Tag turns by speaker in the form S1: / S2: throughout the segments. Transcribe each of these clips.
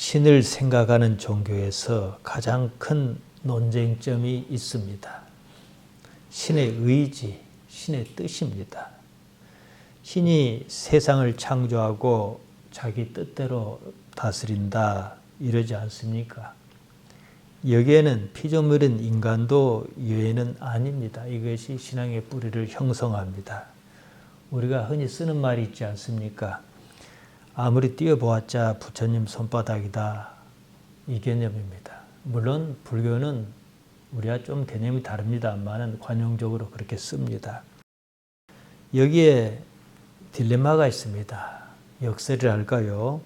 S1: 신을 생각하는 종교에서 가장 큰 논쟁점이 있습니다. 신의 의지, 신의 뜻입니다. 신이 세상을 창조하고 자기 뜻대로 다스린다 이러지 않습니까? 여기에는 피조물인 인간도 예외는 아닙니다. 이것이 신앙의 뿌리를 형성합니다. 우리가 흔히 쓰는 말이 있지 않습니까? 아무리 띄어보았자 부처님 손바닥이다. 이 개념입니다. 물론 불교는 우리와 좀 개념이 다릅니다만 관용적으로 그렇게 씁니다. 여기에 딜레마가 있습니다. 역설이랄까요?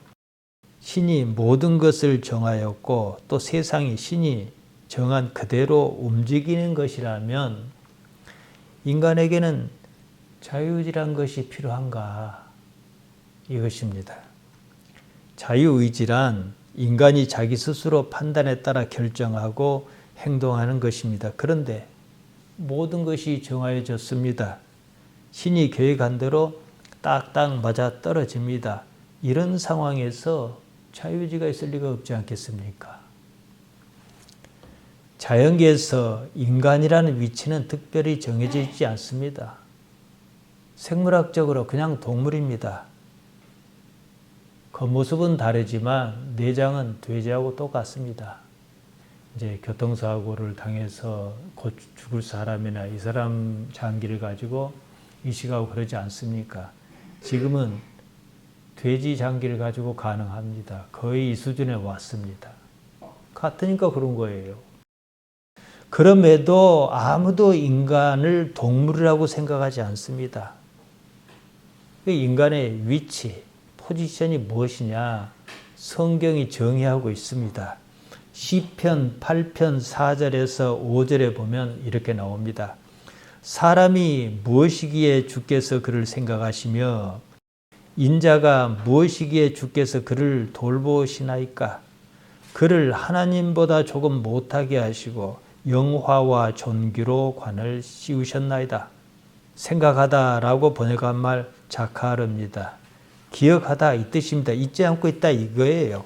S1: 신이 모든 것을 정하였고 또 세상이 신이 정한 그대로 움직이는 것이라면 인간에게는 자유의지란 것이 필요한가? 이것입니다. 자유의지란 인간이 자기 스스로 판단에 따라 결정하고 행동하는 것입니다. 그런데 모든 것이 정하여졌습니다. 신이 계획한 대로 딱딱 맞아 떨어집니다. 이런 상황에서 자유의지가 있을 리가 없지 않겠습니까? 자연계에서 인간이라는 위치는 특별히 정해져 있지 않습니다. 생물학적으로 그냥 동물입니다. 겉모습은 다르지만 내장은 돼지하고 똑같습니다. 이제 교통사고를 당해서 곧 죽을 사람이나 이 사람 장기를 가지고 이식하고 그러지 않습니까? 지금은 돼지 장기를 가지고 가능합니다. 거의 이 수준에 왔습니다. 같으니까 그런 거예요. 그럼에도 아무도 인간을 동물이라고 생각하지 않습니다. 인간의 위치, 포지션이 무엇이냐? 성경이 정의하고 있습니다. 시편 8편 4절에서 5절에 보면 이렇게 나옵니다. 사람이 무엇이기에 주께서 그를 생각하시며 인자가 무엇이기에 주께서 그를 돌보시나이까? 그를 하나님보다 조금 못하게 하시고 영화와 존귀로 관을 씌우셨나이다. 생각하다라고 번역한 말 자카르입니다. 기억하다 이 뜻입니다. 잊지 않고 있다 이거예요.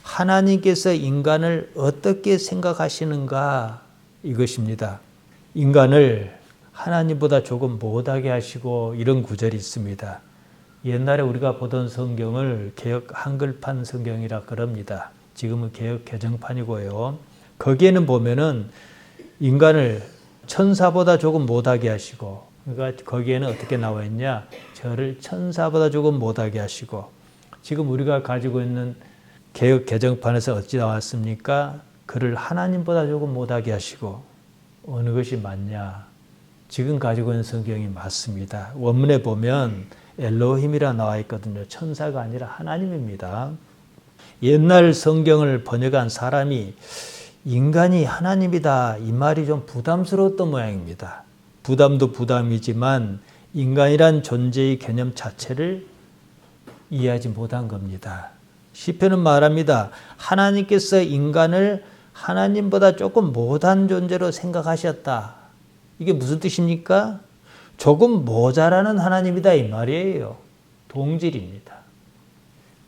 S1: 하나님께서 인간을 어떻게 생각하시는가 이것입니다. 인간을 하나님보다 조금 못하게 하시고 이런 구절이 있습니다. 옛날에 우리가 보던 성경을 개역 한글판 성경이라 그럽니다. 지금은 개역 개정판이고요. 거기에는 보면은 인간을 천사보다 조금 못하게 하시고, 그러니까 거기에는 어떻게 나와 있냐? 저를 천사보다 조금 못하게 하시고, 지금 우리가 가지고 있는 개역 개정판에서 어찌 나왔습니까? 그를 하나님보다 조금 못하게 하시고, 어느 것이 맞냐? 지금 가지고 있는 성경이 맞습니다. 원문에 보면 엘로힘이라 나와 있거든요. 천사가 아니라 하나님입니다. 옛날 성경을 번역한 사람이 인간이 하나님이다 이 말이 좀 부담스러웠던 모양입니다. 부담도 부담이지만 인간이란 존재의 개념 자체를 이해하지 못한 겁니다. 시편은 말합니다. 하나님께서 인간을 하나님보다 조금 못한 존재로 생각하셨다. 이게 무슨 뜻입니까? 조금 모자라는 하나님이다 이 말이에요. 동질입니다.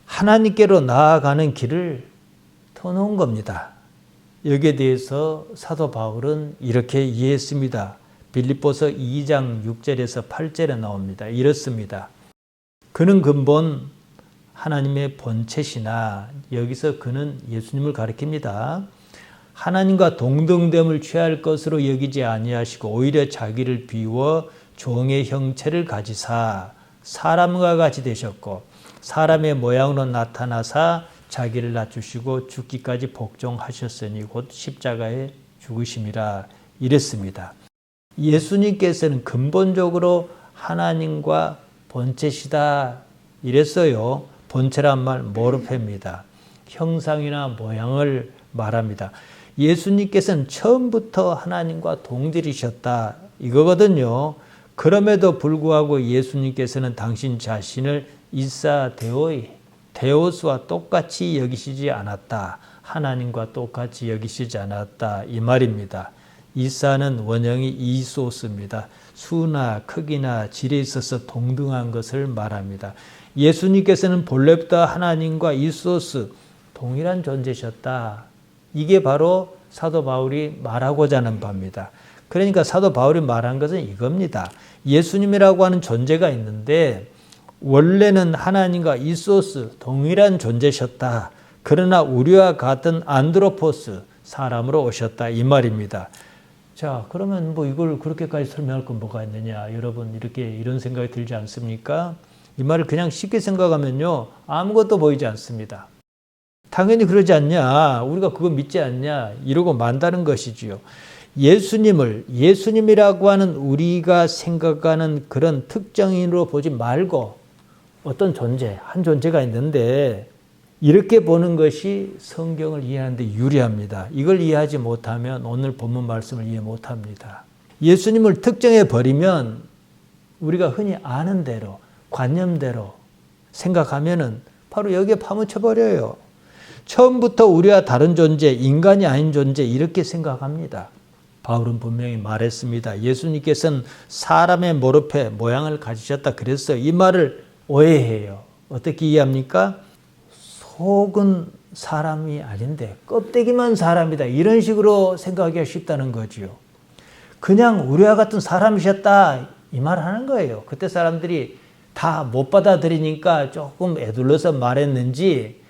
S1: 하나님께로 나아가는 길을 터놓은 겁니다. 여기에 대해서 사도 바울은 이렇게 이해했습니다. 빌립보서 2장 6절에서 8절에 나옵니다. 이렇습니다. 그는 근본 하나님의 본체시나 여기서 그는 예수님을 가리킵니다. 하나님과 동등됨을 취할 것으로 여기지 아니하시고 오히려 자기를 비워 종의 형체를 가지사 사람과 같이 되셨고 사람의 모양으로 나타나사 자기를 낮추시고 죽기까지 복종하셨으니 곧 십자가에 죽으심이라 이랬습니다. 예수님께서는 근본적으로 하나님과 본체시다 이랬어요. 본체란 말 모르페입니다. 형상이나 모양을 말합니다. 예수님께서는 처음부터 하나님과 동질이셨다 이거거든요. 그럼에도 불구하고 예수님께서는 당신 자신을 이사 데오스와 똑같이 여기시지 않았다. 하나님과 똑같이 여기시지 않았다. 이 말입니다. 이사는 원형이 이소스입니다. 수나 크기나 질에 있어서 동등한 것을 말합니다. 예수님께서는 본래부터 하나님과 이소스 동일한 존재셨다. 이게 바로 사도 바울이 말하고자 하는 바입니다. 그러니까 사도 바울이 말한 것은 이겁니다. 예수님이라고 하는 존재가 있는데 원래는 하나님과 이소스 동일한 존재셨다. 그러나 우리와 같은 안드로포스 사람으로 오셨다. 이 말입니다. 자, 그러면 뭐 이걸 그렇게까지 설명할 건 뭐가 있느냐. 여러분 이런 생각이 들지 않습니까? 이 말을 그냥 쉽게 생각하면요. 아무것도 보이지 않습니다. 당연히 그러지 않냐. 우리가 그거 믿지 않냐. 이러고 만다는 것이지요. 예수님이라고 하는 우리가 생각하는 그런 특정인으로 보지 말고 어떤 존재, 한 존재가 있는데 이렇게 보는 것이 성경을 이해하는 데 유리합니다. 이걸 이해하지 못하면 오늘 본문 말씀을 이해 못합니다. 예수님을 특정해 버리면 우리가 흔히 아는 대로, 관념대로 생각하면은 바로 여기에 파묻혀 버려요. 처음부터 우리와 다른 존재, 인간이 아닌 존재 이렇게 생각합니다. 바울은 분명히 말했습니다. 예수님께서는 사람의 모양을 가지셨다 그랬어요. 이 말을 오해해요. 어떻게 이해합니까? 속은 사람이 아닌데 껍데기만 사람이다. 이런 식으로 생각하기가 쉽다는 거지요. 그냥 우리와 같은 사람이셨다. 이 말을 하는 거예요. 그때 사람들이 다 못 받아들이니까 조금 애둘러서 말했는지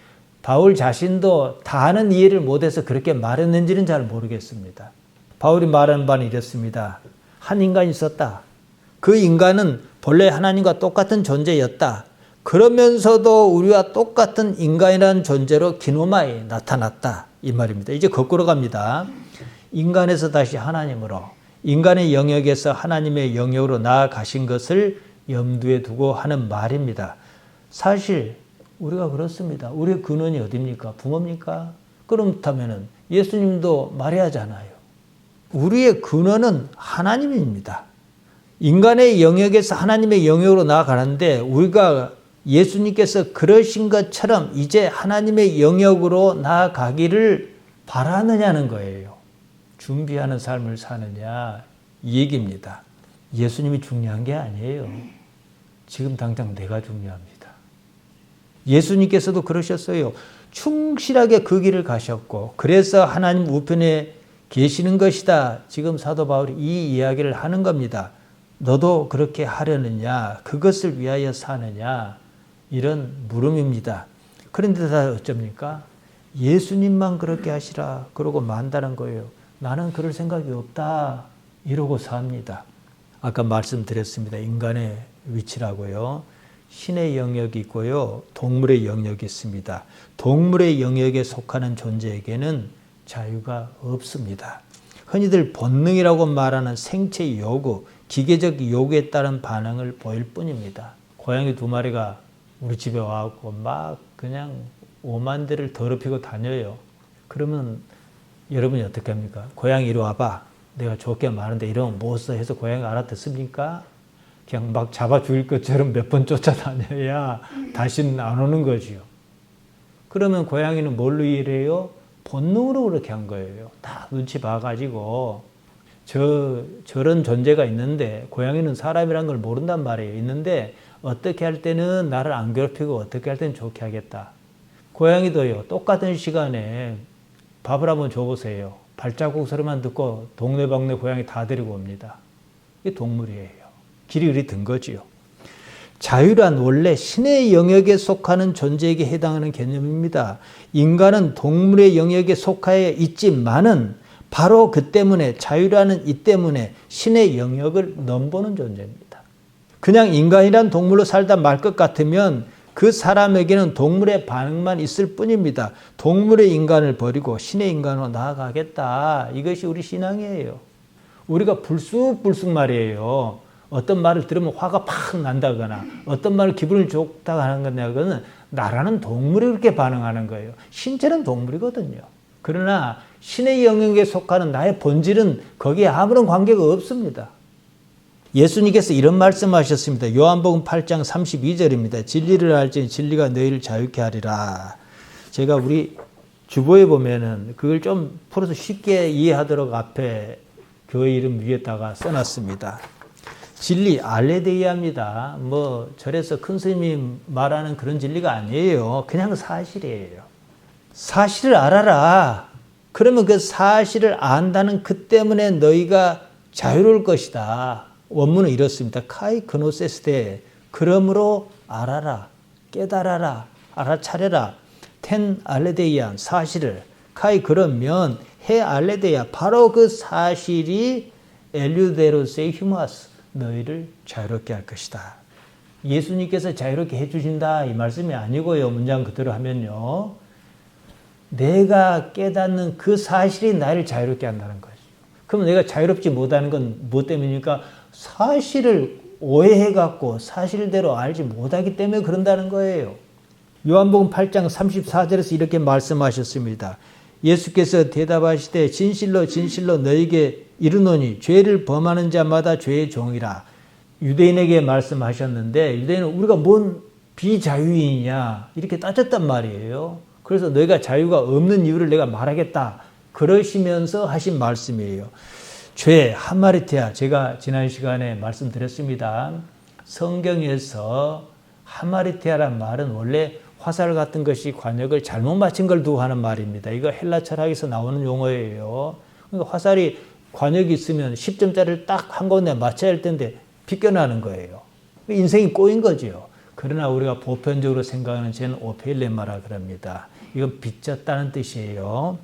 S1: 바울 자신도 다는 이해를 못해서 그렇게 말했는지는 잘 모르겠습니다. 바울이 말하는 바는 이렇습니다. 한 인간이 있었다. 그 인간은 본래 하나님과 똑같은 존재였다. 그러면서도 우리와 똑같은 인간이라는 존재로 기노마에 나타났다. 이 말입니다. 이제 거꾸로 갑니다. 인간에서 다시 하나님으로, 인간의 영역에서 하나님의 영역으로 나아가신 것을 염두에 두고 하는 말입니다. 사실 우리가 그렇습니다. 우리의 근원이 어디입니까? 부모입니까? 그렇다면 예수님도 말해야잖아요. 우리의 근원은 하나님입니다. 인간의 영역에서 하나님의 영역으로 나아가는데 우리가 예수님께서 그러신 것처럼 이제 하나님의 영역으로 나아가기를 바라느냐는 거예요. 준비하는 삶을 사느냐 이 얘기입니다. 예수님이 중요한 게 아니에요. 지금 당장 내가 중요합니다. 예수님께서도 그러셨어요. 충실하게 그 길을 가셨고 그래서 하나님 우편에 계시는 것이다. 지금 사도 바울이 이 이야기를 하는 겁니다. 너도 그렇게 하려느냐? 그것을 위하여 사느냐? 이런 물음입니다. 그런데 다 어쩝니까? 예수님만 그렇게 하시라. 그러고 만다는 거예요. 나는 그럴 생각이 없다. 이러고 삽니다. 아까 말씀드렸습니다. 인간의 위치라고요. 신의 영역이 있고요. 동물의 영역이 있습니다. 동물의 영역에 속하는 존재에게는 자유가 없습니다. 흔히들 본능이라고 말하는 생체 요구, 기계적 요구에 따른 반응을 보일 뿐입니다. 고양이 2마리가 우리 집에 와갖고 막 그냥 오만 대를 더럽히고 다녀요. 그러면 여러분이 어떻게 합니까? 고양이 이리 와봐. 내가 좋게 말하는데 이러면 못 써 해서 고양이가 알아듣습니까? 그냥 막 잡아 죽일 것처럼 몇 번 쫓아다녀야 다시는 안 오는 거지요. 그러면 고양이는 뭘로 이해해요? 본능으로 그렇게 한 거예요. 다 눈치 봐가지고 저런 존재가 있는데 고양이는 사람이란 걸 모른단 말이에요. 있는데 어떻게 할 때는 나를 안 괴롭히고 어떻게 할 때는 좋게 하겠다. 고양이도요. 똑같은 시간에 밥을 한번 줘보세요. 발자국 소리만 듣고 동네방네 고양이 다 데리고 옵니다. 이게 동물이에요. 길이 그리 든 거지요. 자유란 원래 신의 영역에 속하는 존재에게 해당하는 개념입니다. 인간은 동물의 영역에 속하여 있지만은 바로 그 때문에 자유라는 이 때문에 신의 영역을 넘보는 존재입니다. 그냥 인간이란 동물로 살다 말 것 같으면 그 사람에게는 동물의 반응만 있을 뿐입니다. 동물의 인간을 버리고 신의 인간으로 나아가겠다. 이것이 우리 신앙이에요. 우리가 불쑥불쑥 말이에요. 어떤 말을 들으면 화가 팍 난다거나 어떤 말을 기분을 좋다 하는 거냐고는 나라는 동물이 그렇게 반응하는 거예요. 신체는 동물이거든요. 그러나 신의 영역에 속하는 나의 본질은 거기에 아무런 관계가 없습니다. 예수님께서 이런 말씀하셨습니다. 요한복음 8장 32절입니다. 진리를 알지니 진리가 너희를 자유케 하리라. 제가 우리 주보에 보면은 그걸 좀 풀어서 쉽게 이해하도록 앞에 교회 이름 위에다가 써놨습니다. 진리 알레데이아입니다. 뭐 절에서 큰 스님이 말하는 그런 진리가 아니에요. 그냥 사실이에요. 사실을 알아라. 그러면 그 사실을 안다는 그 때문에 너희가 자유로울 것이다. 원문은 이렇습니다. 카이 그노세스테. 그러므로 알아라. 깨달아라. 알아차려라. 텐 알레데이안. 사실을. 카이 그러면 해 알레데야. 바로 그 사실이 엘류데로세이 휴마스. 너희를 자유롭게 할 것이다. 예수님께서 자유롭게 해주신다 이 말씀이 아니고요. 문장 그대로 하면요. 내가 깨닫는 그 사실이 나를 자유롭게 한다는 거죠. 그럼 내가 자유롭지 못하는 건 뭐 때문입니까? 사실을 오해해갖고 사실대로 알지 못하기 때문에 그런다는 거예요. 요한복음 8장 34절에서 이렇게 말씀하셨습니다. 예수께서 대답하시되 진실로 진실로 너에게 이르노니 죄를 범하는 자마다 죄의 종이라. 유대인에게 말씀하셨는데 유대인은 우리가 뭔 비자유인이냐 이렇게 따졌단 말이에요. 그래서 너희가 자유가 없는 이유를 내가 말하겠다. 그러시면서 하신 말씀이에요. 죄, 하마리테아. 제가 지난 시간에 말씀드렸습니다. 성경에서 하마리테아란 말은 원래 화살 같은 것이 관역을 잘못 맞춘 걸 두고 하는 말입니다. 이거 헬라 철학에서 나오는 용어예요. 그러니까 화살이 관역이 있으면 10점짜리를 딱 한가운데 맞춰야 할 텐데 비껴나는 거예요. 인생이 꼬인 거죠. 그러나 우리가 보편적으로 생각하는 죄는 오페일레마라 그럽니다. 이건 빚졌다는 뜻이에요.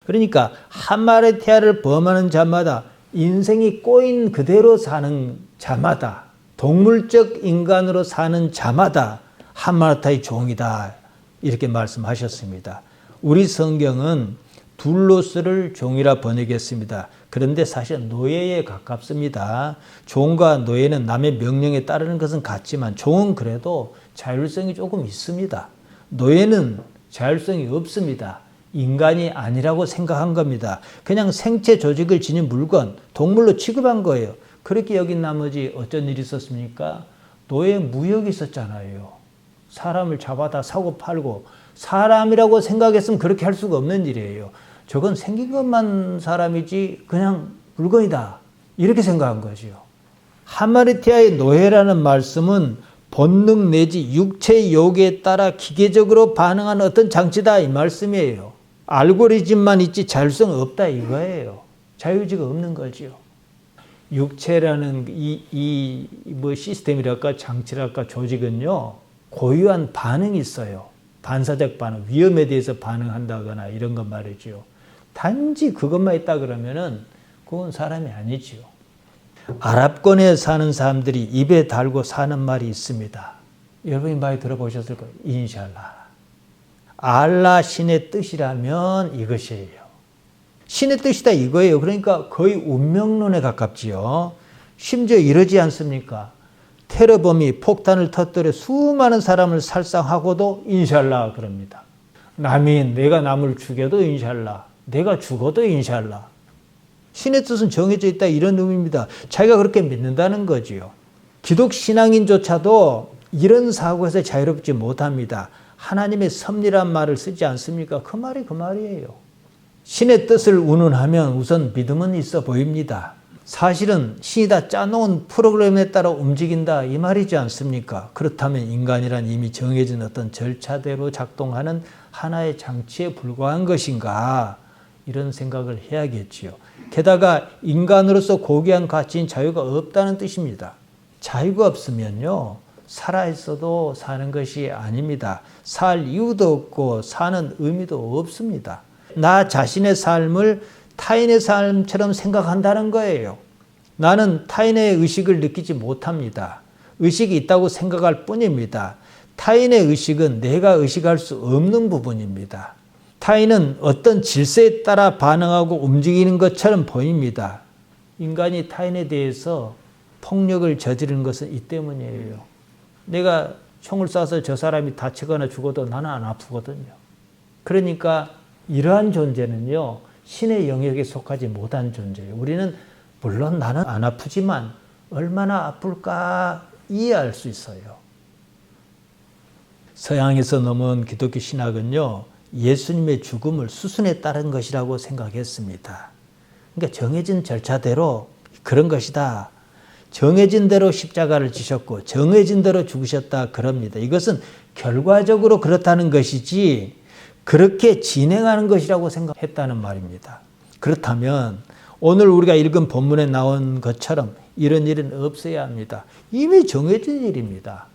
S1: 그러니까 하마리테아를 범하는 자마다 인생이 꼬인 그대로 사는 자마다 동물적 인간으로 사는 자마다 하마리테아의 종이다. 이렇게 말씀하셨습니다. 우리 성경은 둘로스를 종이라 번역했습니다. 그런데 사실 노예에 가깝습니다. 종과 노예는 남의 명령에 따르는 것은 같지만 종은 그래도 자율성이 조금 있습니다. 노예는 자율성이 없습니다. 인간이 아니라고 생각한 겁니다. 그냥 생체 조직을 지닌 물건, 동물로 취급한 거예요. 그렇게 여긴 나머지 어쩐 일이 있었습니까? 노예 무역이 있었잖아요. 사람을 잡아다 사고 팔고 사람이라고 생각했으면 그렇게 할 수가 없는 일이에요. 저건 생긴 것만 사람이지 그냥 물건이다. 이렇게 생각한 거죠. 하마리테아의 노예라는 말씀은 본능 내지 육체의 요구에 따라 기계적으로 반응하는 어떤 장치다 이 말씀이에요. 알고리즘만 있지 자율성 없다 이거예요. 자유의지가 없는 거죠. 육체라는 뭐 시스템이랄까 장치랄까 조직은요. 고유한 반응이 있어요. 반사적 반응, 위험에 대해서 반응한다거나 이런 것 말이죠. 단지 그것만 있다 그러면은 그건 사람이 아니지요. 아랍권에 사는 사람들이 입에 달고 사는 말이 있습니다. 여러분이 많이 들어보셨을 거예요. 인샬라. 알라 신의 뜻이라면 이것이에요. 신의 뜻이다 이거예요. 그러니까 거의 운명론에 가깝지요. 심지어 이러지 않습니까? 테러범이 폭탄을 터뜨려 수많은 사람을 살상하고도 인샬라 그럽니다. 내가 남을 죽여도 인샬라. 내가 죽어도 인샬라. 신의 뜻은 정해져 있다 이런 의미입니다. 자기가 그렇게 믿는다는 거지요. 기독 신앙인조차도 이런 사고에서 자유롭지 못합니다. 하나님의 섭리란 말을 쓰지 않습니까? 그 말이 그 말이에요. 신의 뜻을 운운하면 우선 믿음은 있어 보입니다. 사실은 신이 다 짜놓은 프로그램에 따라 움직인다 이 말이지 않습니까? 그렇다면 인간이란 이미 정해진 어떤 절차대로 작동하는 하나의 장치에 불과한 것인가? 이런 생각을 해야겠지요. 게다가 인간으로서 고귀한 가치인 자유가 없다는 뜻입니다. 자유가 없으면요. 살아있어도 사는 것이 아닙니다. 살 이유도 없고 사는 의미도 없습니다. 나 자신의 삶을 타인의 삶처럼 생각한다는 거예요. 나는 타인의 의식을 느끼지 못합니다. 의식이 있다고 생각할 뿐입니다. 타인의 의식은 내가 의식할 수 없는 부분입니다. 타인은 어떤 질서에 따라 반응하고 움직이는 것처럼 보입니다. 인간이 타인에 대해서 폭력을 저지르는 것은 이 때문이에요. 내가 총을 쏴서 저 사람이 다치거나 죽어도 나는 안 아프거든요. 그러니까 이러한 존재는요. 신의 영역에 속하지 못한 존재예요. 우리는 물론 나는 안 아프지만 얼마나 아플까 이해할 수 있어요. 서양에서 넘어온 기독교 신학은요. 예수님의 죽음을 수순에 따른 것이라고 생각했습니다. 그러니까 정해진 절차대로 그런 것이다. 정해진 대로 십자가를 지셨고 정해진 대로 죽으셨다 그럽니다. 이것은 결과적으로 그렇다는 것이지 그렇게 진행하는 것이라고 생각했다는 말입니다. 그렇다면 오늘 우리가 읽은 본문에 나온 것처럼 이런 일은 없어야 합니다. 이미 정해진 일입니다.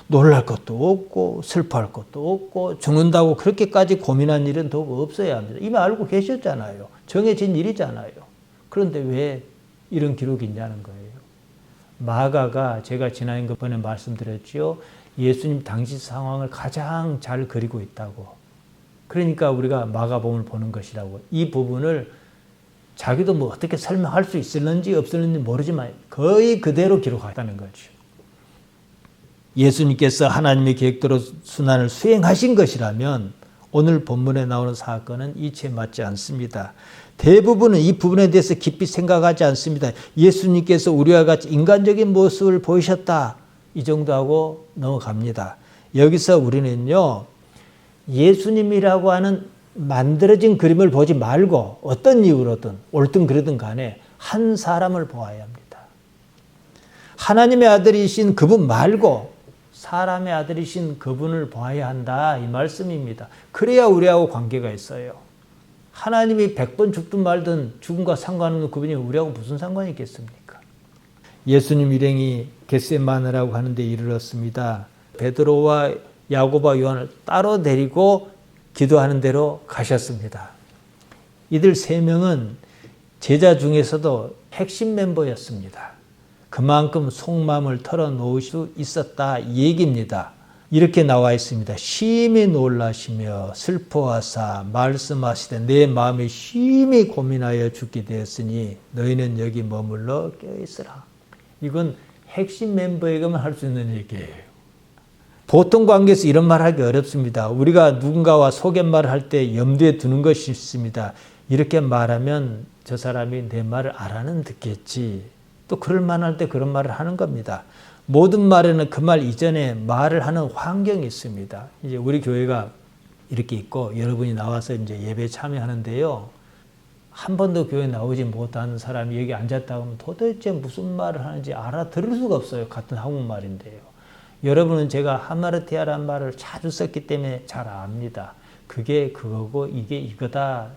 S1: 놀랄 것도 없고 슬퍼할 것도 없고 죽는다고 그렇게까지 고민한 일은 더 없어야 합니다. 이미 알고 계셨잖아요. 정해진 일이잖아요. 그런데 왜 이런 기록이 있냐는 거예요. 마가가 제가 지난번에 말씀드렸죠. 예수님 당시 상황을 가장 잘 그리고 있다고. 그러니까 우리가 마가복음을 보는 것이라고. 이 부분을 자기도 뭐 어떻게 설명할 수 있었는지 없었는지 모르지만 거의 그대로 기록했다는 거죠. 예수님께서 하나님의 계획대로 순환을 수행하신 것이라면 오늘 본문에 나오는 사건은 이치에 맞지 않습니다. 대부분은 이 부분에 대해서 깊이 생각하지 않습니다. 예수님께서 우리와 같이 인간적인 모습을 보이셨다. 이 정도 하고 넘어갑니다. 여기서 우리는요, 예수님이라고 하는 만들어진 그림을 보지 말고 어떤 이유로든 옳든 그르든 간에 한 사람을 보아야 합니다. 하나님의 아들이신 그분 말고 사람의 아들이신 그분을 보아야 한다. 이 말씀입니다. 그래야 우리하고 관계가 있어요. 하나님이 100번 죽든 말든 죽음과 상관없는 그분이 우리하고 무슨 상관이 있겠습니까? 예수님 일행이 겟세마네라고 하는데 이르렀습니다. 베드로와 야고보와 요한을 따로 데리고 기도하는 대로 가셨습니다. 이들 세 명은 제자 중에서도 핵심 멤버였습니다. 그만큼 속마음을 털어놓을 수 있었다 이 얘기입니다. 이렇게 나와 있습니다. 심히 놀라시며 슬퍼하사 말씀하시되 내 마음이 심히 고민하여 죽게 되었으니 너희는 여기 머물러 껴있으라. 이건 핵심 멤버에게만 할 수 있는 얘기예요. 보통 관계에서 이런 말 하기 어렵습니다. 우리가 누군가와 소개말을 할 때 염두에 두는 것이 있습니다. 이렇게 말하면 저 사람이 내 말을 알아는 듣겠지. 또 그럴 만할 때 그런 말을 하는 겁니다. 모든 말에는 그 말 이전에 말을 하는 환경이 있습니다. 이제 우리 교회가 이렇게 있고 여러분이 나와서 이제 예배에 참여하는데요. 한 번도 교회에 나오지 못한 사람이 여기 앉았다 하면 도대체 무슨 말을 하는지 알아들을 수가 없어요. 같은 한국말인데요. 여러분은 제가 하마르티아라는 말을 자주 썼기 때문에 잘 압니다. 그게 그거고 이게 이거다.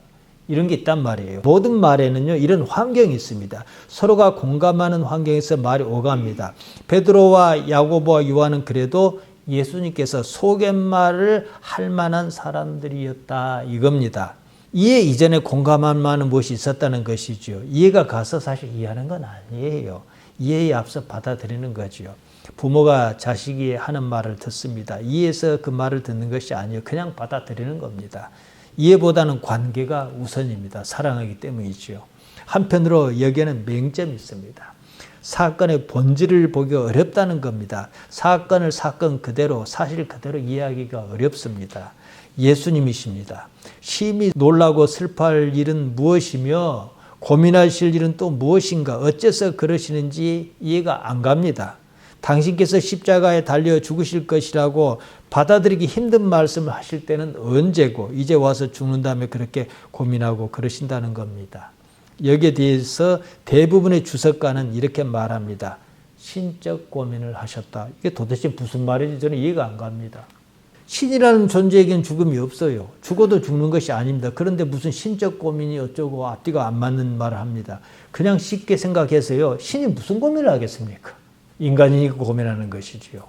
S1: 이런 게 있단 말이에요. 모든 말에는요, 이런 환경이 있습니다. 서로가 공감하는 환경에서 말이 오갑니다. 베드로와 야고보와 요한은 그래도 예수님께서 소개말을 할 만한 사람들이었다 이겁니다. 이해 이전에 공감할 만한 무엇이 있었다는 것이죠. 이해가 가서 사실 이해하는 건 아니에요. 이해에 앞서 받아들이는 거죠. 부모가 자식이 하는 말을 듣습니다. 이해해서 그 말을 듣는 것이 아니에요. 그냥 받아들이는 겁니다. 이해보다는 관계가 우선입니다. 사랑하기 때문이죠. 한편으로 여기에는 맹점이 있습니다. 사건의 본질을 보기 어렵다는 겁니다. 사건을 사건 그대로 사실 그대로 이해하기가 어렵습니다. 예수님이십니다. 심히 놀라고 슬퍼할 일은 무엇이며 고민하실 일은 또 무엇인가 어째서 그러시는지 이해가 안 갑니다. 당신께서 십자가에 달려 죽으실 것이라고 받아들이기 힘든 말씀을 하실 때는 언제고 이제 와서 죽는 다음에 그렇게 고민하고 그러신다는 겁니다. 여기에 대해서 대부분의 주석가는 이렇게 말합니다. 신적 고민을 하셨다. 이게 도대체 무슨 말인지 저는 이해가 안 갑니다. 신이라는 존재에겐 죽음이 없어요. 죽어도 죽는 것이 아닙니다. 그런데 무슨 신적 고민이 어쩌고 앞뒤가 안 맞는 말을 합니다. 그냥 쉽게 생각해서요. 신이 무슨 고민을 하겠습니까? 인간이 고민하는 것이지요.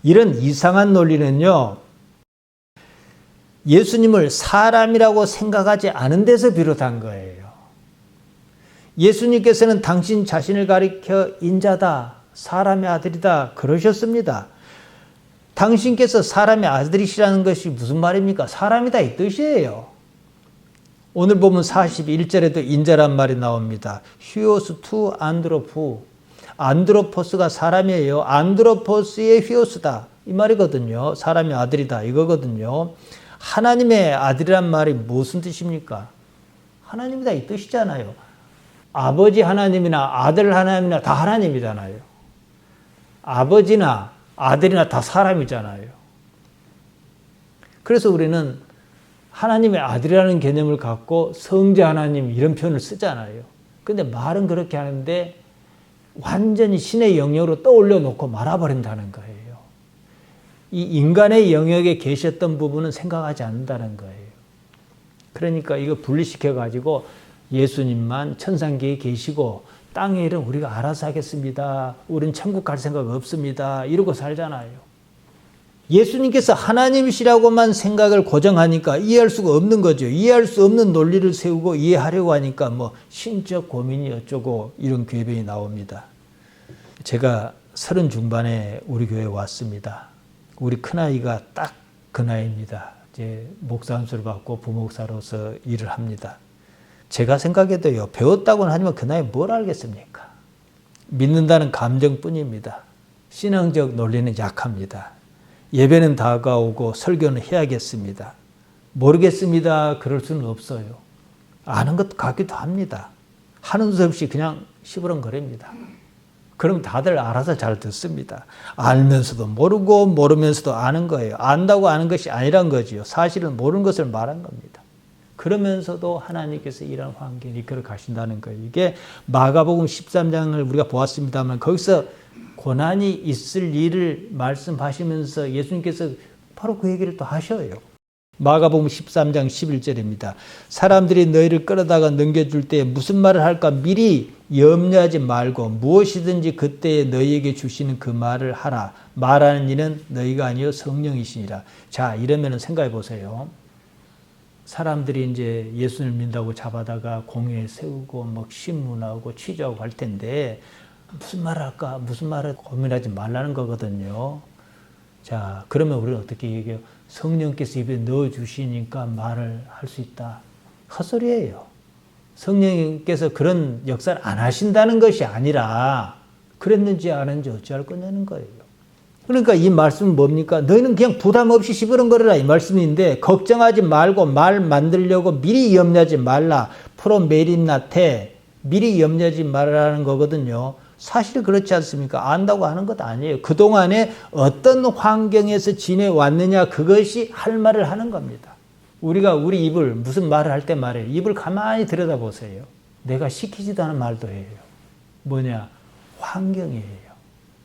S1: 이런 이상한 논리는요. 예수님을 사람이라고 생각하지 않은 데서 비롯한 거예요. 예수님께서는 당신 자신을 가리켜 인자다, 사람의 아들이다 그러셨습니다. 당신께서 사람의 아들이시라는 것이 무슨 말입니까? 사람이다 이 뜻이에요. 오늘 보면 41절에도 인자란 말이 나옵니다. 휴오스 투 안드로프. 안드로포스가 사람이에요. 안드로포스의 휴오스다. 이 말이거든요. 사람의 아들이다. 이거거든요. 하나님의 아들이란 말이 무슨 뜻입니까? 하나님이다 이 뜻이잖아요. 아버지 하나님이나 아들 하나님이나 다 하나님이잖아요. 아버지나 아들이나 다 사람이잖아요. 그래서 우리는 하나님의 아들이라는 개념을 갖고 성자 하나님 이런 표현을 쓰잖아요. 근데 말은 그렇게 하는데 완전히 신의 영역으로 떠올려 놓고 말아버린다는 거예요. 이 인간의 영역에 계셨던 부분은 생각하지 않는다는 거예요. 그러니까 이거 분리시켜가지고 예수님만 천상계에 계시고 땅의 일은 우리가 알아서 하겠습니다. 우린 천국 갈 생각 없습니다. 이러고 살잖아요. 예수님께서 하나님이시라고만 생각을 고정하니까 이해할 수가 없는 거죠. 이해할 수 없는 논리를 세우고 이해하려고 하니까 뭐 신적 고민이 어쩌고 이런 궤변이 나옵니다. 제가 30 중반에 우리 교회에 왔습니다. 우리 큰아이가 딱 그 나이입니다. 이제 목사 안수를 받고 부목사로서 일을 합니다. 제가 생각해도요, 배웠다고는 하지만 그 나이에 뭘 알겠습니까? 믿는다는 감정뿐입니다. 신앙적 논리는 약합니다. 예배는 다가오고 설교는 해야겠습니다. 모르겠습니다. 그럴 수는 없어요. 아는 것 같기도 합니다. 하는 수 없이 그냥 시부렁거립니다. 그럼 다들 알아서 잘 듣습니다. 알면서도 모르고 모르면서도 아는 거예요. 안다고 아는 것이 아니란 거지요. 사실은 모르는 것을 말한 겁니다. 그러면서도 하나님께서 이런 환경을 이끌어 가신다는 거예요. 이게 마가복음 13장을 우리가 보았습니다만 거기서 고난이 있을 일을 말씀하시면서 예수님께서 바로 그 얘기를 또 하셔요. 마가복음 13장 11절입니다. 사람들이 너희를 끌어다가 넘겨줄 때 무슨 말을 할까 미리 염려하지 말고 무엇이든지 그때에 너희에게 주시는 그 말을 하라. 말하는 이는 너희가 아니요 성령이시니라. 자, 이러면 생각해 보세요. 사람들이 이제 예수를 믿는다고 잡아다가 공회에 세우고 막 신문하고 취조하고 할 텐데 무슨 말을 할까? 무슨 말을 고민하지 말라는 거거든요. 자, 그러면 우리는 어떻게 얘기해요? 성령께서 입에 넣어주시니까 말을 할 수 있다. 헛소리예요. 성령께서 그런 역사를 안 하신다는 것이 아니라 그랬는지 안 했는지 어찌할 거냐는 거예요. 그러니까 이 말씀은 뭡니까? 너희는 그냥 부담 없이 시부렁거려라 이 말씀인데 걱정하지 말고 말 만들려고 미리 염려하지 말라. 프로메린나테 미리 염려하지 말라는 거거든요. 사실 그렇지 않습니까? 안다고 하는 것 아니에요. 그동안에 어떤 환경에서 지내왔느냐 그것이 할 말을 하는 겁니다. 우리가 우리 입을 무슨 말을 할 때 말해요. 입을 가만히 들여다보세요. 내가 시키지도 않은 말도 해요. 뭐냐? 환경이에요.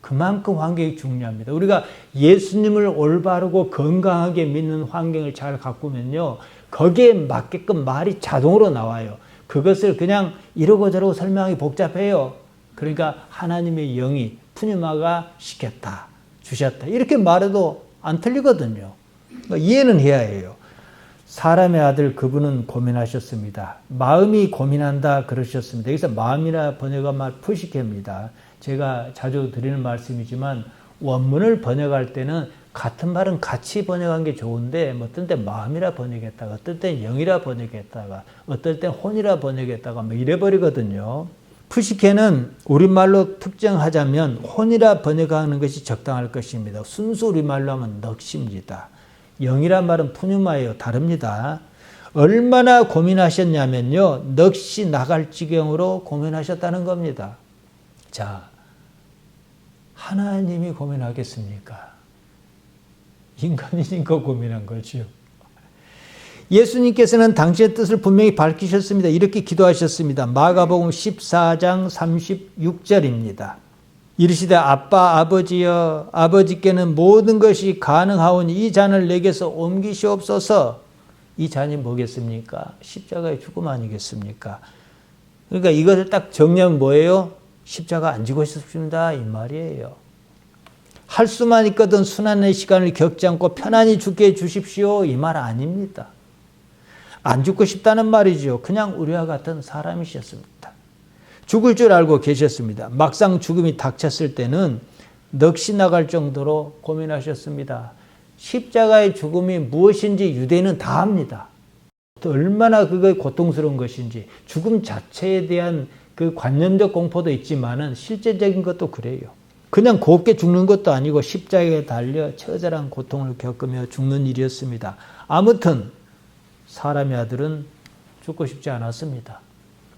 S1: 그만큼 환경이 중요합니다. 우리가 예수님을 올바르고 건강하게 믿는 환경을 잘 가꾸면요. 거기에 맞게끔 말이 자동으로 나와요. 그것을 그냥 이러고 저러고 설명하기 복잡해요. 그러니까 하나님의 영이 푸뉴마가 시켰다, 주셨다. 이렇게 말해도 안 틀리거든요. 그러니까 이해는 해야 해요. 사람의 아들 그분은 고민하셨습니다. 마음이 고민한다 그러셨습니다. 여기서 마음이라 번역한 말 푸시케입니다. 제가 자주 드리는 말씀이지만 원문을 번역할 때는 같은 말은 같이 번역한 게 좋은데 어떤 때 마음이라 번역했다가 어떤 때 영이라 번역했다가 어떨 때 혼이라 번역했다가 뭐 이래버리거든요. 푸시케는 우리말로 특정하자면 혼이라 번역하는 것이 적당할 것입니다. 순수 우리말로 하면 넋입니다. 영이란 말은 푸뉴마예요. 다릅니다. 얼마나 고민하셨냐면요. 넋이 나갈 지경으로 고민하셨다는 겁니다. 자, 하나님이 고민하겠습니까? 인간이니까 고민한 거죠. 예수님께서는 당신의 뜻을 분명히 밝히셨습니다. 이렇게 기도하셨습니다. 마가복음 14장 36절입니다. 이르시되 아빠 아버지여 아버지께는 모든 것이 가능하오니 이 잔을 내게서 옮기시옵소서. 이 잔이 뭐겠습니까? 십자가의 죽음 아니겠습니까? 그러니까 이것을 딱 정리하면 뭐예요? 십자가 안 지고 싶습니다 이 말이에요. 할 수만 있거든 순환의 시간을 겪지 않고 편안히 죽게 해주십시오 이 말 아닙니다. 안 죽고 싶다는 말이죠. 그냥 우리와 같은 사람이셨습니다. 죽을 줄 알고 계셨습니다. 막상 죽음이 닥쳤을 때는 넋이 나갈 정도로 고민하셨습니다. 십자가의 죽음이 무엇인지 유대인은 다 압니다. 또 얼마나 그거 고통스러운 것인지 죽음 자체에 대한 그 관념적 공포도 있지만은 실제적인 것도 그래요. 그냥 곱게 죽는 것도 아니고 십자가에 달려 처절한 고통을 겪으며 죽는 일이었습니다. 아무튼 사람의 아들은 죽고 싶지 않았습니다.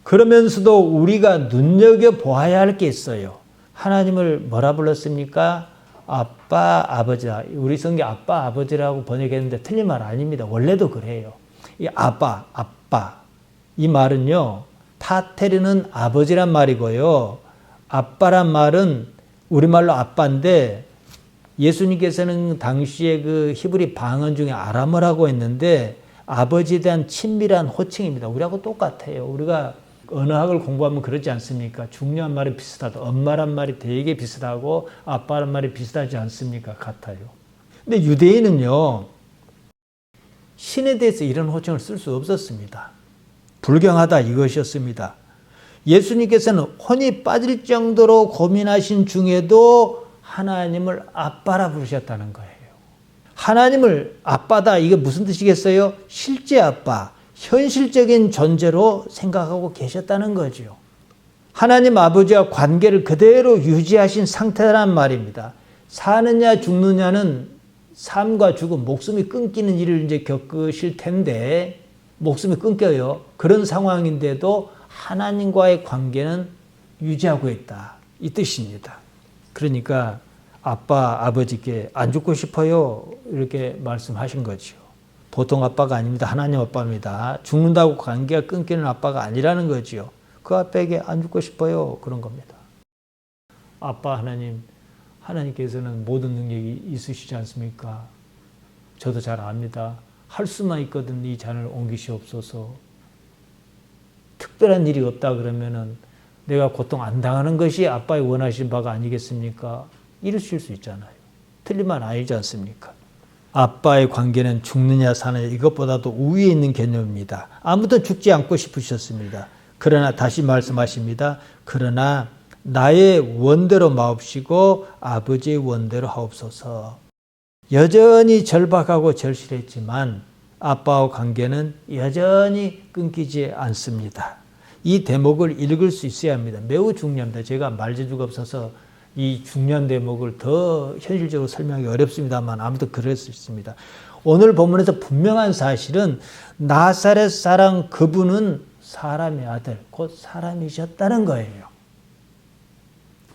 S1: 그러면서도 우리가 눈여겨보아야 할 게 있어요. 하나님을 뭐라 불렀습니까? 아빠, 아버지다. 우리 성경 아빠, 아버지라고 번역했는데 틀린 말 아닙니다. 원래도 그래요. 이 아빠, 아빠. 이 말은요. 타테르는 아버지란 말이고요. 아빠란 말은 우리말로 아빠인데 예수님께서는 당시에 그 히브리 방언 중에 아람어라고 했는데 아버지에 대한 친밀한 호칭입니다. 우리하고 똑같아요. 우리가 언어학을 공부하면 그러지 않습니까? 중요한 말이 비슷하다. 엄마란 말이 되게 비슷하고 아빠란 말이 비슷하지 않습니까? 같아요. 근데 유대인은요, 신에 대해서 이런 호칭을 쓸 수 없었습니다. 불경하다 이것이었습니다. 예수님께서는 혼이 빠질 정도로 고민하신 중에도 하나님을 아빠라 부르셨다는 거예요. 하나님을 아빠다, 이게 무슨 뜻이겠어요? 실제 아빠, 현실적인 존재로 생각하고 계셨다는 거죠. 하나님 아버지와 관계를 그대로 유지하신 상태란 말입니다. 사느냐 죽느냐는 삶과 죽음, 목숨이 끊기는 일을 이제 겪으실 텐데, 목숨이 끊겨요. 그런 상황인데도 하나님과의 관계는 유지하고 있다, 이 뜻입니다. 그러니까 아빠, 아버지께 안 죽고 싶어요, 이렇게 말씀하신 거죠. 보통 아빠가 아닙니다. 하나님 아빠입니다. 죽는다고 관계가 끊기는 아빠가 아니라는 거죠. 그 아빠에게 안 죽고 싶어요, 그런 겁니다. 아빠 하나님, 하나님께서는 모든 능력이 있으시지 않습니까? 저도 잘 압니다. 할 수만 있거든 이 잔을 옮기시옵소서. 특별한 일이 없다 그러면은 내가 고통 안 당하는 것이 아빠의 원하신 바가 아니겠습니까? 이러실 수 있잖아요. 틀린 말 아니지 않습니까? 아빠의 관계는 죽느냐 사느냐 이것보다도 우위에 있는 개념입니다. 아무도 죽지 않고 싶으셨습니다. 그러나 다시 말씀하십니다. 그러나 나의 원대로 마옵시고 아버지의 원대로 하옵소서. 여전히 절박하고 절실했지만 아빠와 관계는 여전히 끊기지 않습니다. 이 대목을 읽을 수 있어야 합니다. 매우 중요합니다. 제가 말재주가 없어서 이 중요한 대목을 더 현실적으로 설명하기 어렵습니다만 아무튼 그럴 수 있습니다. 오늘 본문에서 분명한 사실은 나사렛 사람 그분은 사람의 아들, 곧 사람이셨다는 거예요.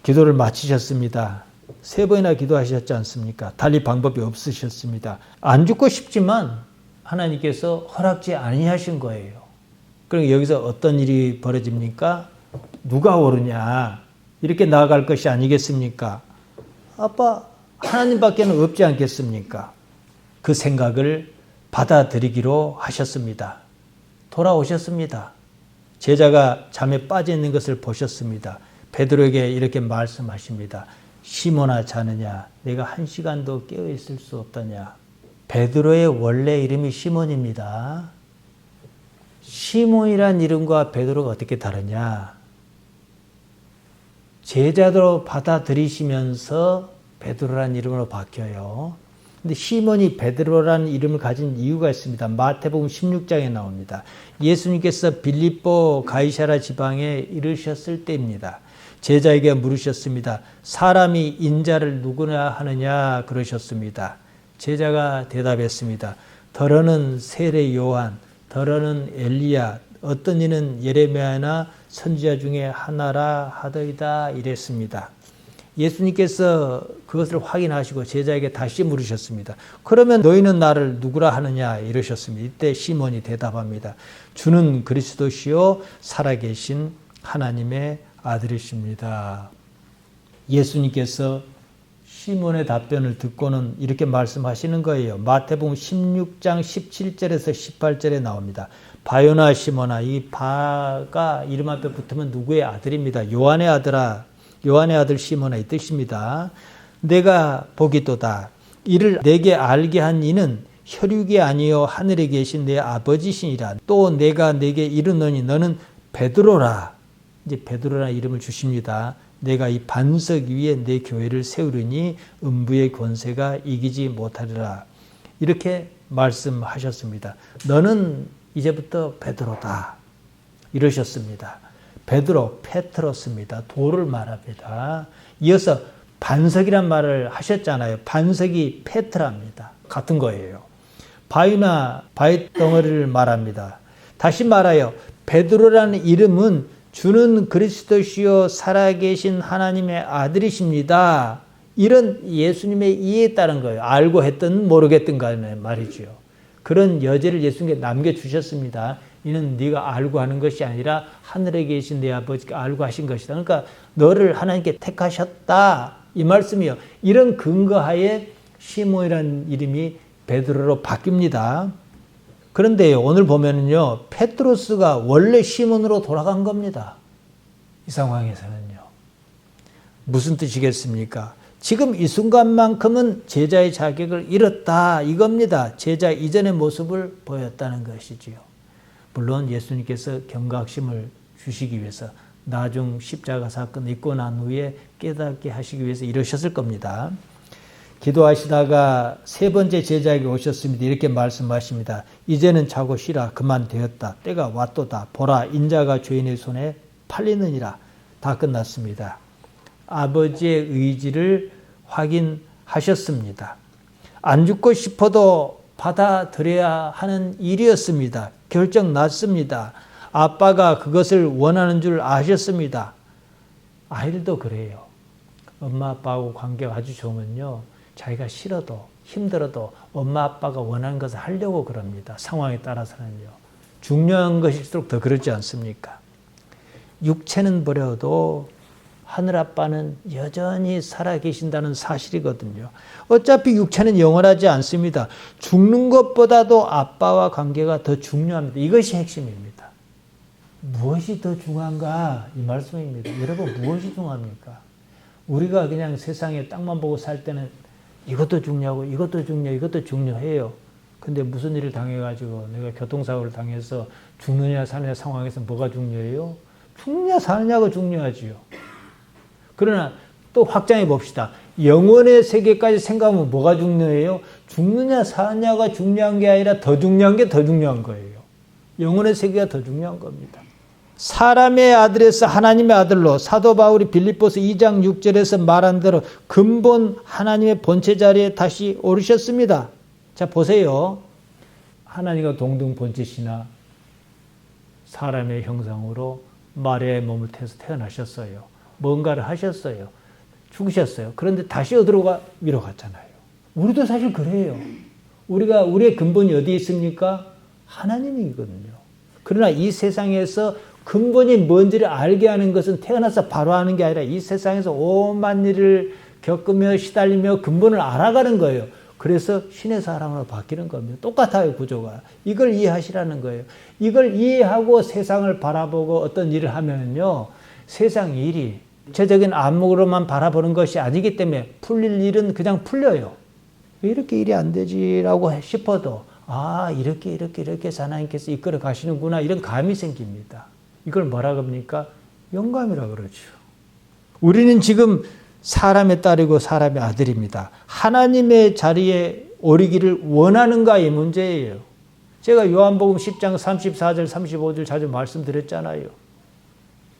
S1: 기도를 마치셨습니다. 3번이나 기도하셨지 않습니까? 달리 방법이 없으셨습니다. 안 죽고 싶지만 하나님께서 허락지 아니하신 거예요. 그러니까 여기서 어떤 일이 벌어집니까? 누가 오르냐? 이렇게 나아갈 것이 아니겠습니까? 아빠, 하나님밖에는 없지 않겠습니까? 그 생각을 받아들이기로 하셨습니다. 돌아오셨습니다. 제자가 잠에 빠져 있는 것을 보셨습니다. 베드로에게 이렇게 말씀하십니다. 시몬아 자느냐? 내가 1시간도 깨어있을 수 없다냐? 베드로의 원래 이름이 시몬입니다. 시몬이란 이름과 베드로가 어떻게 다르냐? 제자로 받아들이시면서 베드로라는 이름으로 바뀌어요. 근데 시몬이 베드로라는 이름을 가진 이유가 있습니다. 마태복음 16장에 나옵니다. 예수님께서 빌립보 가이사라 지방에 이르셨을 때입니다. 제자에게 물으셨습니다. 사람이 인자를 누구나 하느냐 그러셨습니다. 제자가 대답했습니다. 더러는 세례 요한, 더러는 엘리야, 어떤 이는 예레미야나 선지자 중에 하나라 하더이다 이랬습니다. 예수님께서 그것을 확인하시고 제자에게 다시 물으셨습니다. 그러면 너희는 나를 누구라 하느냐 이러셨습니다. 이때 시몬이 대답합니다. 주는 그리스도시요 살아계신 하나님의 아들이십니다. 예수님께서 시몬의 답변을 듣고는 이렇게 말씀하시는 거예요. 마태복음 16장 17절에서 18절에 나옵니다. 바요나 시몬아, 이 바가 이름 앞에 붙으면 누구의 아들입니다. 요한의 아들아, 요한의 아들 시몬아 이 뜻입니다. 내가 보기도다. 이를 내게 알게 한 이는 혈육이 아니요 하늘에 계신 내 아버지시니라. 또 내가 내게 이르노니 너는 베드로라. 이제 베드로라는 이름을 주십니다. 내가 이 반석 위에 내 교회를 세우리니 음부의 권세가 이기지 못하리라. 이렇게 말씀하셨습니다. 너는 이제부터 베드로다. 이러셨습니다. 베드로, 페트로스입니다. 돌을 말합니다. 이어서 반석이란 말을 하셨잖아요. 반석이 페트라입니다. 같은 거예요. 바위나 바위 덩어리를 말합니다. 다시 말하여 베드로라는 이름은 주는 그리스도시요 살아계신 하나님의 아들이십니다. 이런 예수님의 이해에 따른 거예요. 알고 했든 모르겠든 간에 말이죠. 그런 여지를 예수님께 남겨주셨습니다. 이는 네가 알고 하는 것이 아니라 하늘에 계신 내 아버지가 알고 하신 것이다. 그러니까 너를 하나님께 택하셨다. 이 말씀이요. 이런 근거하에 시몬이라는 이름이 베드로로 바뀝니다. 그런데 오늘 보면은요, 페트로스가 원래 시몬으로 돌아간 겁니다. 이 상황에서는요. 무슨 뜻이겠습니까? 지금 이 순간만큼은 제자의 자격을 잃었다 이겁니다. 제자 이전의 모습을 보였다는 것이지요. 물론 예수님께서 경각심을 주시기 위해서 나중 십자가 사건 있고 난 후에 깨닫게 하시기 위해서 이러셨을 겁니다. 기도하시다가 세 번째 제자에게 오셨습니다. 이렇게 말씀하십니다. 이제는 자고 쉬라. 그만 되었다. 때가 왔도다. 보라, 인자가 죄인의 손에 팔리느니라. 다 끝났습니다. 아버지의 의지를 확인하셨습니다. 안 죽고 싶어도 받아들여야 하는 일이었습니다. 결정 났습니다. 아빠가 그것을 원하는 줄 아셨습니다. 아이들도 그래요. 엄마 아빠하고 관계가 아주 좋으면요, 자기가 싫어도 힘들어도 엄마 아빠가 원하는 것을 하려고 그럽니다. 상황에 따라서는요. 중요한 것일수록 더 그렇지 않습니까? 육체는 버려도 하늘아빠는 여전히 살아계신다는 사실이거든요. 어차피 육체는 영원하지 않습니다. 죽는 것보다도 아빠와 관계가 더 중요합니다. 이것이 핵심입니다. 무엇이 더 중요한가? 이 말씀입니다. 여러분, 무엇이 중요합니까? 우리가 그냥 세상에 땅만 보고 살 때는 이것도 중요하고 이것도 중요해, 이것도 중요해요. 근데 무슨 일을 당해가지고 내가 교통사고를 당해서 죽느냐 사느냐 상황에서 뭐가 중요해요? 죽느냐 사느냐가 중요하지요. 그러나 또 확장해 봅시다. 영혼의 세계까지 생각하면 뭐가 중요해요? 죽느냐 사느냐가 중요한 게 아니라 더 중요한 게 더 중요한 거예요. 영혼의 세계가 더 중요한 겁니다. 사람의 아들에서 하나님의 아들로 사도 바울이 빌립보서 2장 6절에서 말한 대로 근본 하나님의 본체 자리에 다시 오르셨습니다. 자, 보세요. 하나님과 동등 본체시나 사람의 형상으로 마리아의 몸을 태워서 태어나셨어요. 뭔가를 하셨어요. 죽으셨어요. 그런데 다시 어디로 위로 갔잖아요. 우리도 사실 그래요. 우리의 근본이 어디에 있습니까? 하나님이거든요. 그러나 이 세상에서 근본이 뭔지를 알게 하는 것은 태어나서 바로 하는 게 아니라 이 세상에서 오만 일을 겪으며 시달리며 근본을 알아가는 거예요. 그래서 신의 사람으로 바뀌는 겁니다. 똑같아요, 구조가. 이걸 이해하시라는 거예요. 이걸 이해하고 세상을 바라보고 어떤 일을 하면요, 세상 일이 전체적인 안목으로만 바라보는 것이 아니기 때문에 풀릴 일은 그냥 풀려요. 왜 이렇게 일이 안 되지라고 싶어도 이렇게 해서 하나님께서 이끌어 가시는구나, 이런 감이 생깁니다. 이걸 뭐라 그럽니까? 영감이라 그러죠. 우리는 지금 사람의 딸이고 사람의 아들입니다. 하나님의 자리에 오르기를 원하는가의 문제예요. 제가 요한복음 10장 34절 35절 자주 말씀드렸잖아요.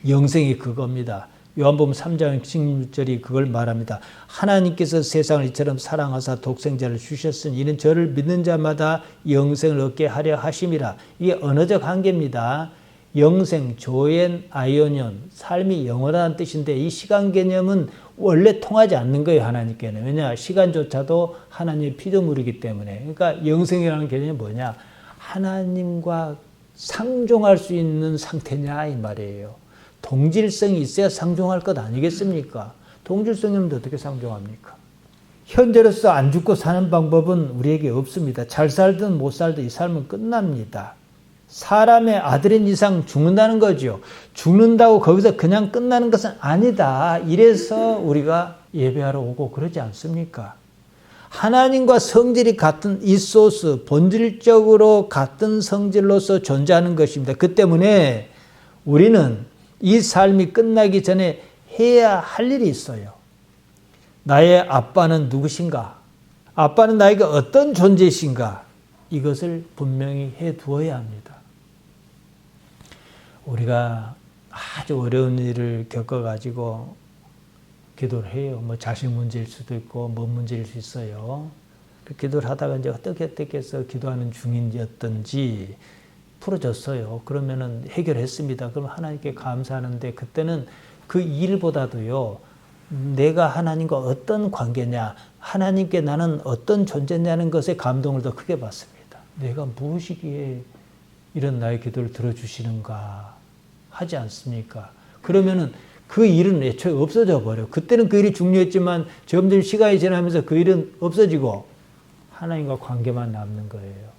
S1: 영생이 그겁니다. 요한복음 3장 16절이 그걸 말합니다. 하나님께서 세상을 이처럼 사랑하사 독생자를 주셨으니 이는 저를 믿는 자마다 영생을 얻게 하려 하심이라. 이게 언어적 한계입니다. 영생, 조엔, 아이오니온, 삶이 영원하다는 뜻인데 이 시간 개념은 원래 통하지 않는 거예요, 하나님께는. 왜냐? 시간조차도 하나님의 피조물이기 때문에. 그러니까 영생이라는 개념이 뭐냐? 하나님과 상종할 수 있는 상태냐 이 말이에요. 동질성이 있어야 상종할 것 아니겠습니까? 동질성이 없는데 어떻게 상종합니까? 현재로서 안 죽고 사는 방법은 우리에게 없습니다. 잘 살든 못 살든 이 삶은 끝납니다. 사람의 아들인 이상 죽는다는 거죠. 죽는다고 거기서 그냥 끝나는 것은 아니다. 이래서 우리가 예배하러 오고 그러지 않습니까? 하나님과 성질이 같은 이소스, 본질적으로 같은 성질로서 존재하는 것입니다. 그 때문에 우리는 이 삶이 끝나기 전에 해야 할 일이 있어요. 나의 아빠는 누구신가? 아빠는 나에게 어떤 존재이신가? 이것을 분명히 해두어야 합니다. 우리가 아주 어려운 일을 겪어가지고 기도를 해요. 뭐 자식 문제일 수도 있고 뭔 문제일 수 있어요. 그 기도를 하다가 이제 어떻게 해서 기도하는 중이었던지 풀어졌어요. 그러면은 해결했습니다. 그럼 하나님께 감사하는데 그때는 그 일보다도요, 내가 하나님과 어떤 관계냐, 하나님께 나는 어떤 존재냐는 것에 감동을 더 크게 받습니다. 내가 무엇이기에 이런 나의 기도를 들어주시는가 하지 않습니까? 그러면은 그 일은 애초에 없어져 버려요. 그때는 그 일이 중요했지만 점점 시간이 지나면서 그 일은 없어지고 하나님과 관계만 남는 거예요.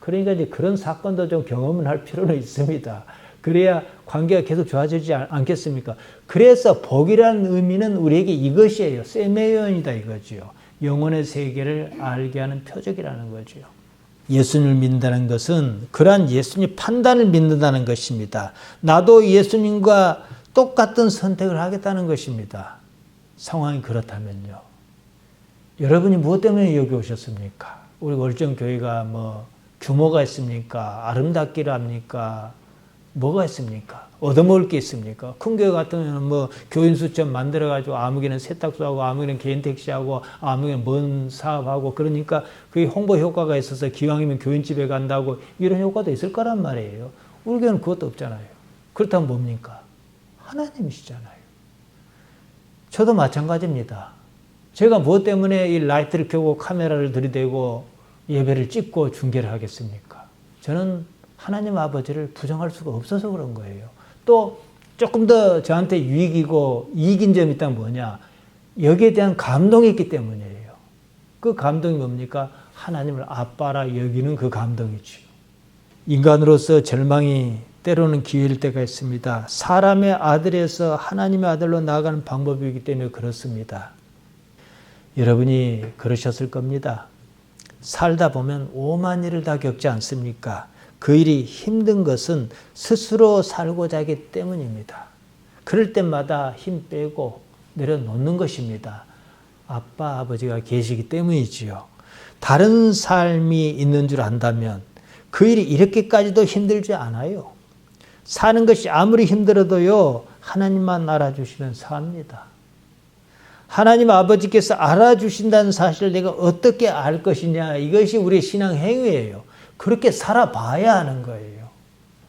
S1: 그러니까 이제 그런 사건도 좀 경험을 할 필요는 있습니다. 그래야 관계가 계속 좋아지지 않겠습니까? 그래서 복이라는 의미는 우리에게 이것이에요. 세메ion이다 이거지요. 영혼의 세계를 알게 하는 표적이라는 거지요. 예수님을 믿는다는 것은 그러한 예수님 판단을 믿는다는 것입니다. 나도 예수님과 똑같은 선택을 하겠다는 것입니다. 상황이 그렇다면요. 여러분이 무엇 때문에 여기 오셨습니까? 우리 월정교회가 뭐 규모가 있습니까? 아름답기를 합니까? 뭐가 있습니까? 얻어먹을 게 있습니까? 큰 교회 같은 경우는 뭐 교인 수천 만들어가지고 아무개는 세탁소하고 아무개는 개인 택시하고 아무개는 뭔 사업하고 그러니까 그게 홍보 효과가 있어서 기왕이면 교인집에 간다고 이런 효과도 있을 거란 말이에요. 우리 교회는 그것도 없잖아요. 그렇다면 뭡니까? 하나님이시잖아요. 저도 마찬가지입니다. 제가 무엇 때문에 이 라이트를 켜고 카메라를 들이대고 예배를 찍고 중계를 하겠습니까? 저는 하나님 아버지를 부정할 수가 없어서 그런 거예요. 또 조금 더 저한테 유익이고 이익인 점이 있다면 뭐냐? 여기에 대한 감동이 있기 때문이에요. 그 감동이 뭡니까? 하나님을 아빠라 여기는 그 감동이죠. 인간으로서 절망이 때로는 기회일 때가 있습니다. 사람의 아들에서 하나님의 아들로 나아가는 방법이기 때문에 그렇습니다. 여러분이 그러셨을 겁니다. 살다 보면 오만 일을 다 겪지 않습니까? 그 일이 힘든 것은 스스로 살고자 하기 때문입니다. 그럴 때마다 힘 빼고 내려놓는 것입니다. 아빠, 아버지가 계시기 때문이지요. 다른 삶이 있는 줄 안다면 그 일이 이렇게까지도 힘들지 않아요. 사는 것이 아무리 힘들어도요, 하나님만 알아주시면 삽니다. 하나님 아버지께서 알아주신다는 사실을 내가 어떻게 알 것이냐, 이것이 우리의 신앙 행위예요. 그렇게 살아봐야 하는 거예요.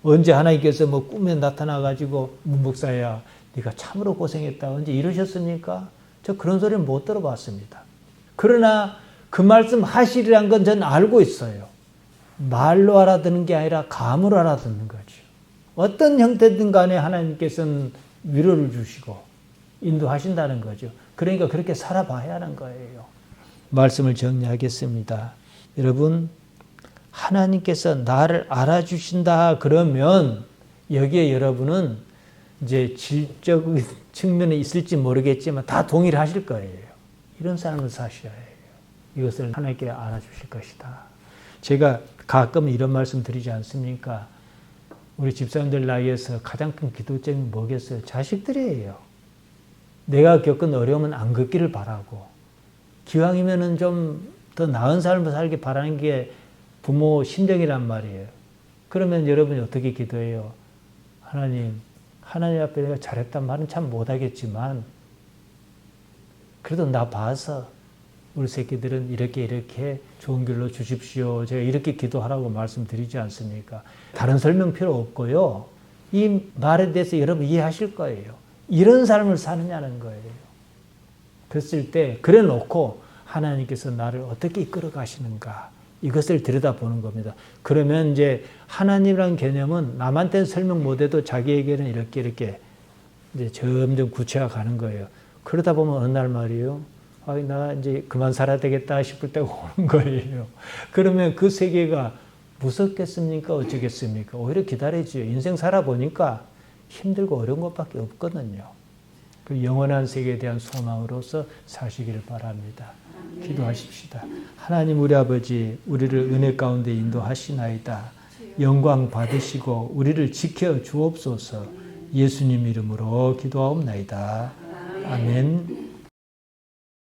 S1: 언제 하나님께서 뭐 꿈에 나타나가지고 문목사야 네가 참으로 고생했다 언제 이러셨습니까? 저 그런 소리를 못 들어봤습니다. 그러나 그 말씀 하시리란 건 저는 알고 있어요. 말로 알아듣는 게 아니라 감으로 알아듣는 거죠. 어떤 형태든 간에 하나님께서는 위로를 주시고 인도하신다는 거죠. 그러니까 그렇게 살아봐야 하는 거예요. 말씀을 정리하겠습니다. 여러분, 하나님께서 나를 알아주신다 그러면 여기에 여러분은 이제 질적 측면에 있을지 모르겠지만 다 동의를 하실 거예요. 이런 삶을 사셔야 해요. 이것을 하나님께 알아주실 것이다. 제가 가끔 이런 말씀 드리지 않습니까? 우리 집사님들 나이에서 가장 큰 기도점이 뭐겠어요? 자식들이에요. 내가 겪은 어려움은 안 겪기를 바라고 기왕이면은 좀 더 나은 삶을 살기 바라는 게 부모 심정이란 말이에요. 그러면 여러분이 어떻게 기도해요? 하나님 앞에 내가 잘했단 말은 참 못하겠지만 그래도 나 봐서 우리 새끼들은 이렇게 좋은 길로 주십시오. 제가 이렇게 기도하라고 말씀드리지 않습니까? 다른 설명 필요 없고요. 이 말에 대해서 여러분 이해하실 거예요. 이런 삶을 사느냐는 거예요. 그랬을 때 그래 놓고 하나님께서 나를 어떻게 이끌어 가시는가 이것을 들여다보는 겁니다. 그러면 이제 하나님이라는 개념은 남한테는 설명 못해도 자기에게는 이렇게 이제 점점 구체화 가는 거예요. 그러다 보면 어느 날 말이에요. 나 이제 그만 살아야 되겠다 싶을 때가 오는 거예요. 그러면 그 세계가 무섭겠습니까? 어쩌겠습니까? 오히려 기다리죠. 인생 살아보니까 힘들고 어려운 것밖에 없거든요. 그 영원한 세계에 대한 소망으로서 사시기를 바랍니다. 기도하십시다. 하나님 우리 아버지 우리를 은혜 가운데 인도하시나이다. 영광 받으시고 우리를 지켜 주옵소서. 예수님 이름으로 기도하옵나이다. 아멘.